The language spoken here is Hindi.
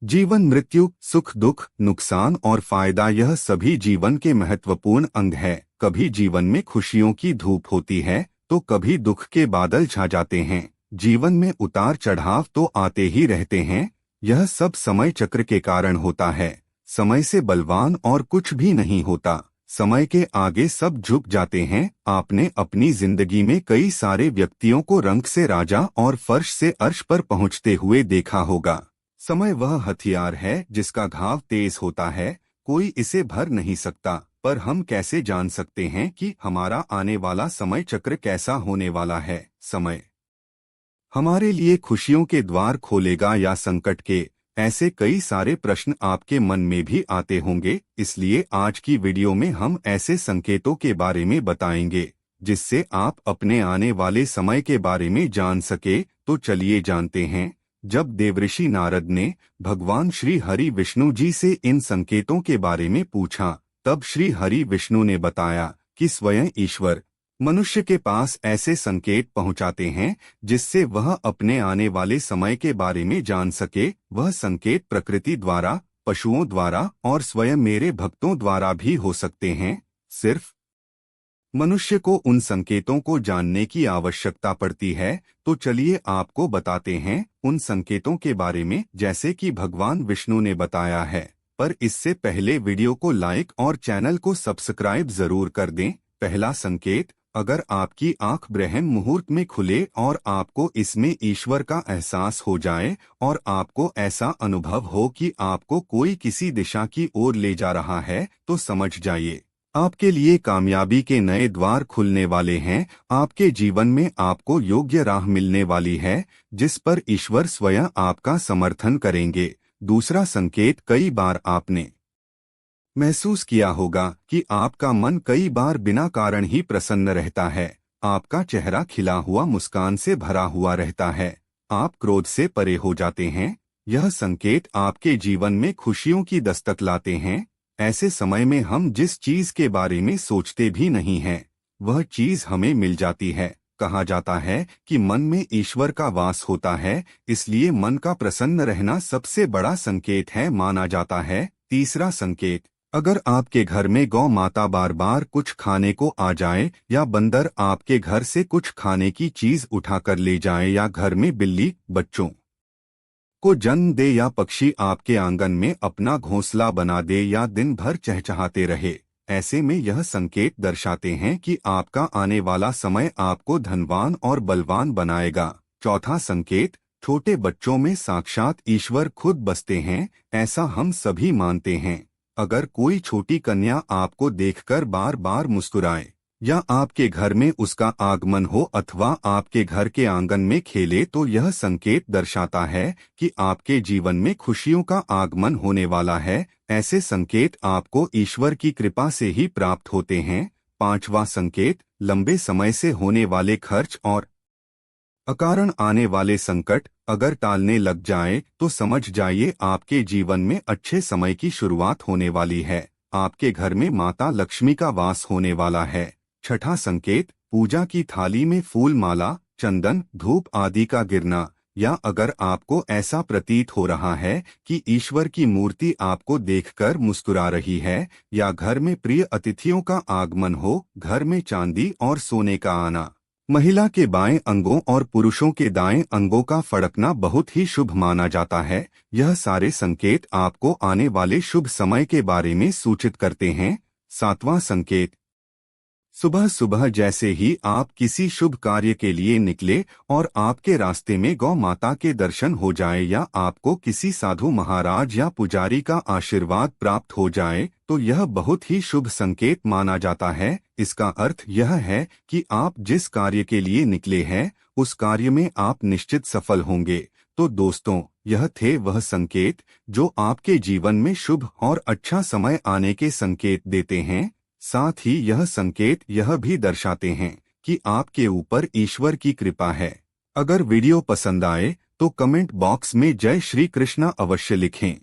जीवन, मृत्यु, सुख दुख, नुकसान और फायदा, यह सभी जीवन के महत्वपूर्ण अंग है। कभी जीवन में खुशियों की धूप होती है तो कभी दुख के बादल छा जाते हैं। जीवन में उतार चढ़ाव तो आते ही रहते हैं। यह सब समय चक्र के कारण होता है। समय से बलवान और कुछ भी नहीं होता। समय के आगे सब झुक जाते हैं। आपने अपनी जिंदगी में कई सारे व्यक्तियों को रंक से राजा और फर्श से अर्श पर पहुंचते हुए देखा होगा। समय वह हथियार है जिसका घाव तेज होता है, कोई इसे भर नहीं सकता। पर हम कैसे जान सकते हैं कि हमारा आने वाला समय चक्र कैसा होने वाला है? समय हमारे लिए खुशियों के द्वार खोलेगा या संकट के? ऐसे कई सारे प्रश्न आपके मन में भी आते होंगे। इसलिए आज की वीडियो में हम ऐसे संकेतों के बारे में बताएंगे जिससे आप अपने आने वाले समय के बारे में जान सके। तो चलिए जानते हैं। जब देवऋषि नारद ने भगवान श्री हरि विष्णु जी से इन संकेतों के बारे में पूछा, तब श्री हरि विष्णु ने बताया कि स्वयं ईश्वर मनुष्य के पास ऐसे संकेत पहुंचाते हैं जिससे वह अपने आने वाले समय के बारे में जान सके। वह संकेत प्रकृति द्वारा, पशुओं द्वारा और स्वयं मेरे भक्तों द्वारा भी हो सकते हैं। सिर्फ मनुष्य को उन संकेतों को जानने की आवश्यकता पड़ती है। तो चलिए आपको बताते हैं उन संकेतों के बारे में जैसे कि भगवान विष्णु ने बताया है। पर इससे पहले वीडियो को लाइक और चैनल को सब्सक्राइब जरूर कर दें। पहला संकेत, अगर आपकी आंख ब्रह्म मुहूर्त में खुले और आपको इसमें ईश्वर का एहसास हो जाए और आपको ऐसा अनुभव हो कि आपको कोई किसी दिशा की ओर ले जा रहा है, तो समझ जाइए आपके लिए कामयाबी के नए द्वार खुलने वाले हैं। आपके जीवन में आपको योग्य राह मिलने वाली है जिस पर ईश्वर स्वयं आपका समर्थन करेंगे। दूसरा संकेत, कई बार आपने महसूस किया होगा कि आपका मन कई बार बिना कारण ही प्रसन्न रहता है। आपका चेहरा खिला हुआ मुस्कान से भरा हुआ रहता है। आप क्रोध से परे हो जाते हैं। यह संकेत आपके जीवन में खुशियों की दस्तक लाते हैं। ऐसे समय में हम जिस चीज के बारे में सोचते भी नहीं हैं, वह चीज हमें मिल जाती है। कहा जाता है कि मन में ईश्वर का वास होता है, इसलिए मन का प्रसन्न रहना सबसे बड़ा संकेत है माना जाता है। तीसरा संकेत, अगर आपके घर में गौ माता बार बार कुछ खाने को आ जाए या बंदर आपके घर से कुछ खाने की चीज उठाकर ले जाए या घर में बिल्ली बच्चों को जन्म दे या पक्षी आपके आंगन में अपना घोंसला बना दे या दिन भर चहचहाते रहे, ऐसे में यह संकेत दर्शाते हैं कि आपका आने वाला समय आपको धनवान और बलवान बनाएगा। चौथा संकेत, छोटे बच्चों में साक्षात ईश्वर खुद बसते हैं, ऐसा हम सभी मानते हैं। अगर कोई छोटी कन्या आपको देखकर बार बार मुस्कुराए या आपके घर में उसका आगमन हो अथवा आपके घर के आंगन में खेले, तो यह संकेत दर्शाता है कि आपके जीवन में खुशियों का आगमन होने वाला है। ऐसे संकेत आपको ईश्वर की कृपा से ही प्राप्त होते हैं। पांचवा संकेत, लंबे समय से होने वाले खर्च और अकारण आने वाले संकट अगर टालने लग जाए तो समझ जाइए आपके जीवन में अच्छे समय की शुरुआत होने वाली है। आपके घर में माता लक्ष्मी का वास होने वाला है। छठा संकेत, पूजा की थाली में फूल माला, चंदन, धूप आदि का गिरना, या अगर आपको ऐसा प्रतीत हो रहा है कि ईश्वर की मूर्ति आपको देखकर मुस्कुरा रही है या घर में प्रिय अतिथियों का आगमन हो, घर में चांदी और सोने का आना, महिला के बाएं अंगों और पुरुषों के दाएं अंगों का फड़कना बहुत ही शुभ माना जाता है। यह सारे संकेत आपको आने वाले शुभ समय के बारे में सूचित करते हैं। सातवां संकेत, सुबह सुबह जैसे ही आप किसी शुभ कार्य के लिए निकले और आपके रास्ते में गौ माता के दर्शन हो जाए या आपको किसी साधु महाराज या पुजारी का आशीर्वाद प्राप्त हो जाए, तो यह बहुत ही शुभ संकेत माना जाता है। इसका अर्थ यह है कि आप जिस कार्य के लिए निकले हैं उस कार्य में आप निश्चित सफल होंगे। तो दोस्तों, यह थे वह संकेत जो आपके जीवन में शुभ और अच्छा समय आने के संकेत देते हैं। साथ ही यह संकेत यह भी दर्शाते हैं कि आपके ऊपर ईश्वर की कृपा है। अगर वीडियो पसंद आए तो कमेंट बॉक्स में जय श्री कृष्णा अवश्य लिखें।